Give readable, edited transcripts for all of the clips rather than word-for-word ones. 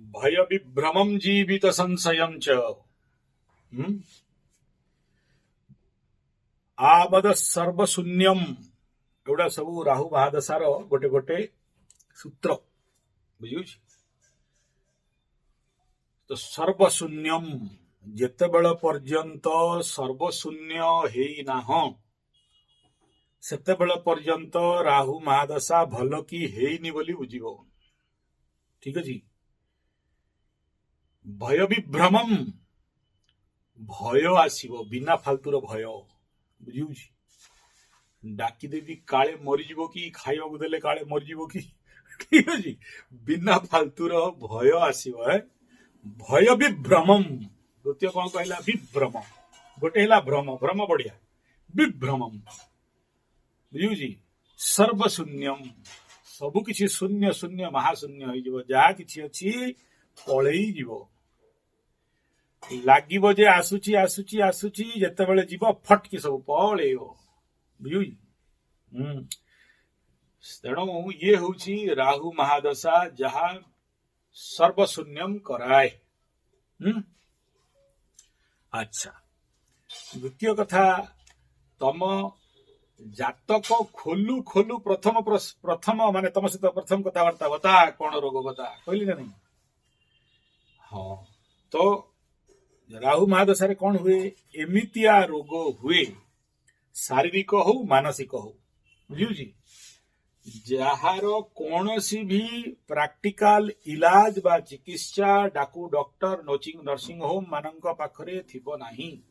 भय विभ्रमं जीवित संशयं च आपद सर्वशून्यम एवढा सब राहु महादशार गोटे गोटे सूत्र बुझुछ। तो सर्वशून्यम जेतेबेल पर्यंत सर्वशून्य हेई नाह सेतेबेल पर्यंत राहु महादशा भल की हेईनी बोली बुझिबो। ठीक अछि। भय विभ्रमम भय आसीबो बिना फालतूर भय बुझुछ। डाकिदेवी काले मरीजिबो कि खाइबाकू देले काले मरीजिबो कि ठीक अछि। बिना फालतूर भय आसीबो। भय विभ्रमम द्वितीय कौन कहला विभ्रम गोटे हला भ्रम भ्रम बढ़िया विभ्रमम बुझुछि। सर्वशून्यम सबु किछि शून्य शून्य महाशून्य होई जिवो जहा किछि अछि पळेई जिवो। लागिबो जे आसुची आसुची आसुची जेतेबेले जिवो फटकी सब पळेइबो बुझुछि। तेणु ये होछि राहु महादशा जहा सर्वशून्यम कराए। अच्छा द्वितीय कथा तम जातक खोलू खोलू प्रथम प्रथम माने तम सहित प्रथम कथावार्ता बता कौन रोग बता कहली ना नहीं। हाँ तो राहु महादशा कौन हुए एमितिया रोग हुए शारीरिक हो मानसिक हो बुझुछि। जार कौनसी भी प्रैक्टिकल इलाज बा चिकित्सा डाकू डॉक्टर नर्सिंग होम मानक पाखरे थिबो नाही।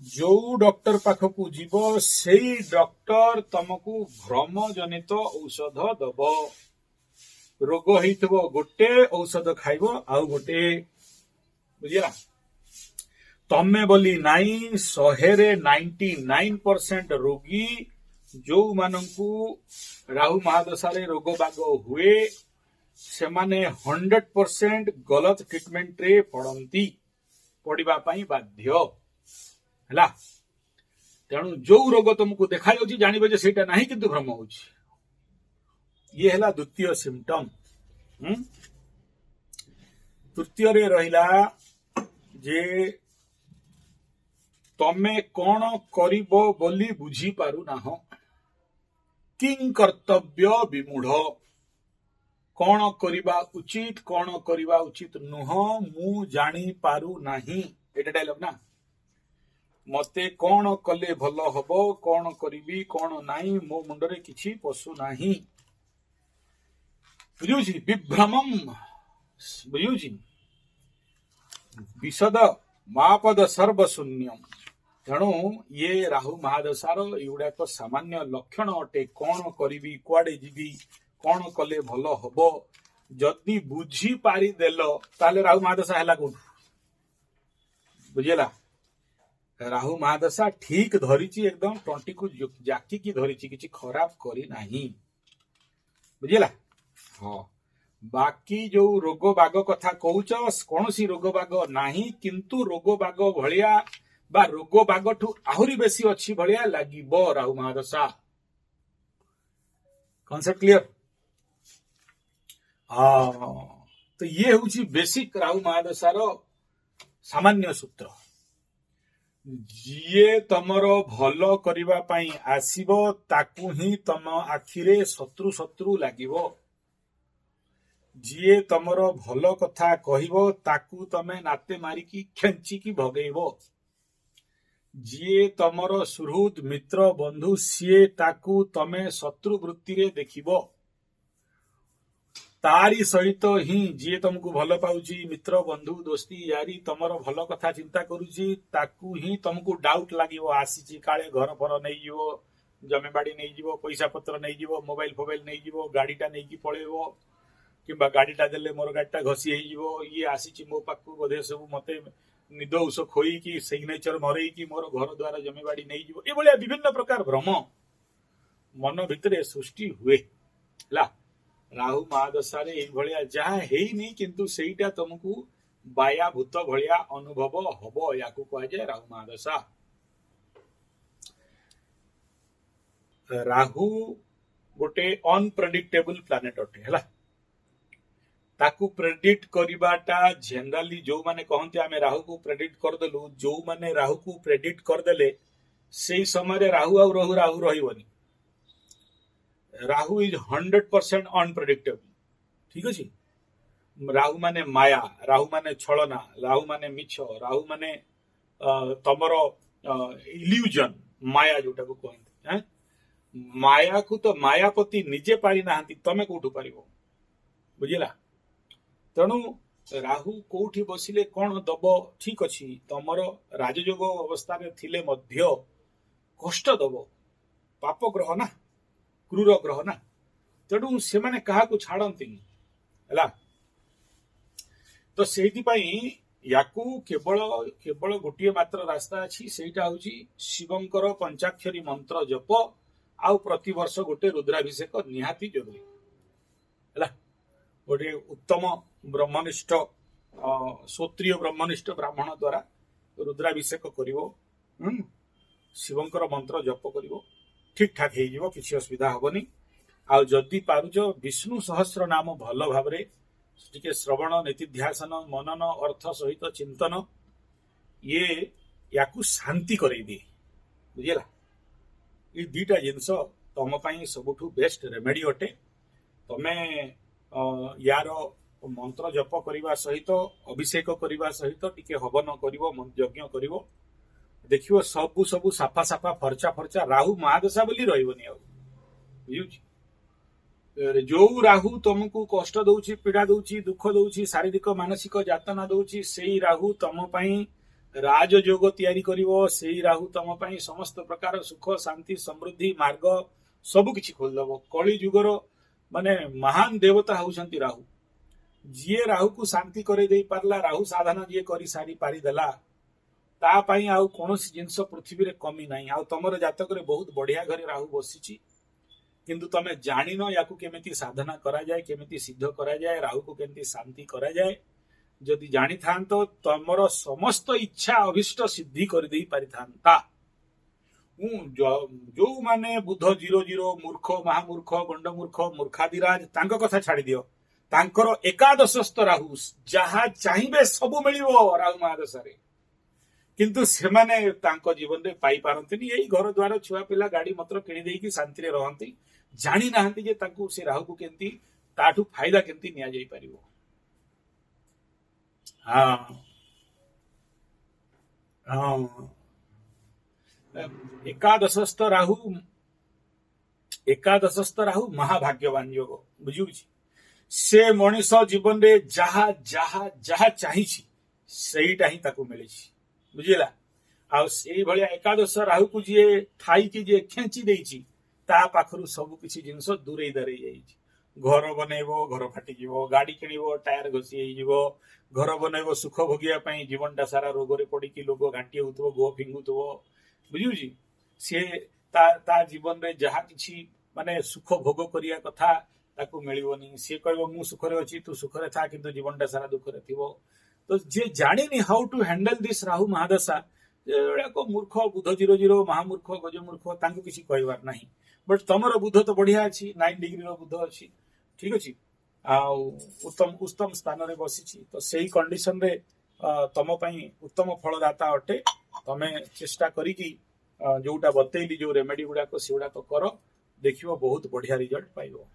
जो डॉक्टर पाखकू जीव से डॉक्टर तुमको भ्रम जनित औषध दब। रोग होइथबो गोटे औषध खाइबो आउ गोटे बुझिला। तमे बोली नाई 99% रोगी जो मानकू राहु महादशा रे रोग बाग हुए से माने 100% गलत ट्रीटमेंट रे पड़ती पड़िबा पई बाध्य हला। तेणु जो रोग तुमको देखा जाउछि जानिबे जे सेटा नाही किंतु भ्रम होउछि। ये हला द्वितीय सिम्पटम। तृतीय रे रहिला जे तमे कौन करिबो बोली बुझी पारु नाह। किं कर्तव्य विमूढ़ कौन करिबा उचित नुह मु जानी पारु नाही। एटा डायलॉग ना मते कौन कले भल हबो कौन करिबी कौन नाही मो मुंडरे किछि पशु नाही बुझुछि। विभ्रमम बुझुछि विशद मापद सर्वशून्यम। तेणु ये राहु महादशार एगुड़ाक सामान्य लक्षण अटे। कौन करिबी कुआडे जीवी कौन कले भल हबो जदि बुझी पारी देल ताले राहु महादशा हैला कोठु बुझेला। राहु महादशा ठीक धरिची एकदम टंटी को जाकी की धरिची किछि खराब करी नाही बुझेला। हाँ बाकी जो रोग बाग कथा कहूच कौनसी रोग बाग नाही किंतु रोग बाग भलिया बा रोग बागठू आहुरी बेसी अच्छी भलिया लागिबो राहु महादशा। Concept clear. तो ये होची बेसिक राहु महादशार सामान्य सूत्र। जिए तमर भल करिबा पई आसीबो ताकू ही तम आखिरे शत्रु शत्रु लागिबो। जिए तमर भल कथा कहिबो ताकू तमे नाते मारिकी खेंचिकी भगेइबो। जिए तमर सुहृद मित्र बंधु सीए ताकू तमे शत्रु वृत्ति रे देखिबो। तारी सहित ही जी तुमको भल पाउची मित्र बंधु दोस्ती यारी तमर भल कथा चिंता करुची ताकू ही तुमको डाउट लागिवो आसीची काले घर फर नहीं जीवो जमीबाड़ी नहीं जीवो पैसा पत्र नहीं जीवो मोबाइल फोबाइल नहीं जीवो गाड़ीटा नहीं की पळेबो किंबा गाड़ीटा देले मोर गाड़ीटा घसी हेई जीवो ये आसीची मो पाकू बोधे सब मते निद उस खोई की सिग्नेचर मरई की मोर घर द्वारा जमीबाड़ी नहीं जीवो ए भलिया विभिन्न प्रकार भ्रम मन भितरे सृष्टि हुए ला। राहु महादशा रे भलिया जहा हेइनी किंतु सेईटा तुमको बाया भूत भलिया अनुभव हबो याकू कह जाय राहु महादशा। राहु गोटे अनप्रेडिक्टेबल प्लानेट अटे हला। ताकू प्रेडिक्ट करवाटा जनरली जो माने कहते आमे राहु को प्रेडिक्ट करदेलु जो माने राहु को प्रेडिक्ट करदेले से समय राहु आउ रहु राहु रहिबनी राहु इज 100% अनप्रेडिक्टेबल ठीक अछि राहु माने माया राहु माने छलना राहु माने मिछ राहु माने तमर इल्यूजन माया जोटा को कहते हैं माया को तो मायापति निजे पारि नाहंती तमे कोठु पारिबो बुझिला तेणु राहु कोठी बसिले कौन दब ठीक अच्छी तमर राजयोग अवस्था थिले मध्य कष्ट दब पाप ग्रह ना क्रूर ग्रह ना तेणु से माने कहा को छाड़ती है तो से याकू केवल केवल गोटे मात्र रास्ता अच्छी सेटा हूँ शिवंकर पंचाक्षरी मंत्र जप आउ प्रतिवर्ष गोटे रुद्राभिषेक निहाती जरूरी है गोटे उत्तम ब्रह्मनिष्ठ श्रोत्रिय ब्रह्मनिष्ठ ब्राह्मण द्वारा रुद्राभिषेक करिवो शिवंकर मंत्र जप करिवो ठीक ठाक हो किसी असुविधा हेनी आउ जदि पारुच विष्णु सहस्र नाम भल भाव टिके श्रवण नीतिध्यासन मनन अर्थ सहित चिंतन ये याकू शांति करई दिए बुझेगा ये दीटा जिनस तुम सबुठू बेस्ट रेमेडी अटे तमे यार मंत्र जप करने सहित अभिषेक करने सहित टिके हवन यज्ञ कर देखियो सबु सबु साफा साफा फर्चा फर्चा राहु महादशा बोली रही बुझ जो राहु तुमको कष्ट दौची पीड़ा दौची दुख दौची शारीरिक मानसिक यातना दौची से राहु तुम राजयोग तैयारी करिवो से राहु तुम समस्त प्रकार सुख शांति समृद्धि मार्ग सबु किछि खोलदेव कली जुगर माने महान देवता होउछंती राहु जीए राहु को शांति करे दे पारला राहु साधना जीए करी सारी पारी देला ता पई आउ कोनोसी जिंस पृथ्वी रे कमी नाही आउ तमर जातक रे बहुत बढ़िया घरे राहु बसिछि किंतु तमे जानिनो याकू केमिति साधना करा जाए केमिति सिद्ध करा जाए राहु को केमिति शांति करा जाए जदि जानी थांतो तमर समस्त इच्छा अभिष्ट सिद्धि कर दे पारि थांता जो माने बुध 00 मूर्ख महामूर्ख गंडमूर्ख मूर्खादिराज तांको कथा छाड़ी दियो तांकर एकादशस्थ राहु जहा चाहिए सब मिलिवो राहु महादशा रे किंतु सेमाने तांको जीवन रे पाई पारंतनी यही घर द्वार छुआ पिला गाड़ी मत्र किणी देकी शांति रे रहंती जानी नाहंती जे तांको से राहु को केंती ताठू फायदा केंती निया जाई परिवो हाँ हाँ एकादशस्थ राहु महाभाग्यवान योग बुझुछि से मनीष जीवन रे जहा जहा जहा चाहिछि सेहीटा ही ताकू मिलिछि बुझिला आ सेही भलिया एकादश राहु को जे ठाई की जे खेंची देछि ता पाखरु सब किछि जिंस दूरे दरे जाइछि घर बनैबो घर फाटी जीवो गाड़ी किनिबो टायर घसी होई जीवो घर बनैबो सुख भोगिया पई जीवनटा सारा रोग रे पड़ी कि लोग घांटी होतबो गो फिंगुतबो बुझुछि से ता जीवन रे जहा किछि माने सुख भोग करिया कथा ताकू मिलिबोनी से कहबो मु सुख रे अछि तू सुख रे था किंतु जीवनटा सारा दुख रे थिबो तो जे जानिनी how to handle this Rahu महादशा को मूर्ख बुध 00 महामूर्ख गजमूर्ख तांको किछि कहबार नाही बट तमर बुध तो बढ़िया अछि 9 डिग्री रो बुध अछि ठीक अछि आ उत्तम स्थान रे बसिछि तो सेही कंडीशन रे तम पई उत्तम फलदाता अटे तमे चेष्टा करी कि जोटा बतैली जो रेमेडी गुडा को सेउडा तो करो देखियो बहुत बढ़िया रिजल्ट पाइबो।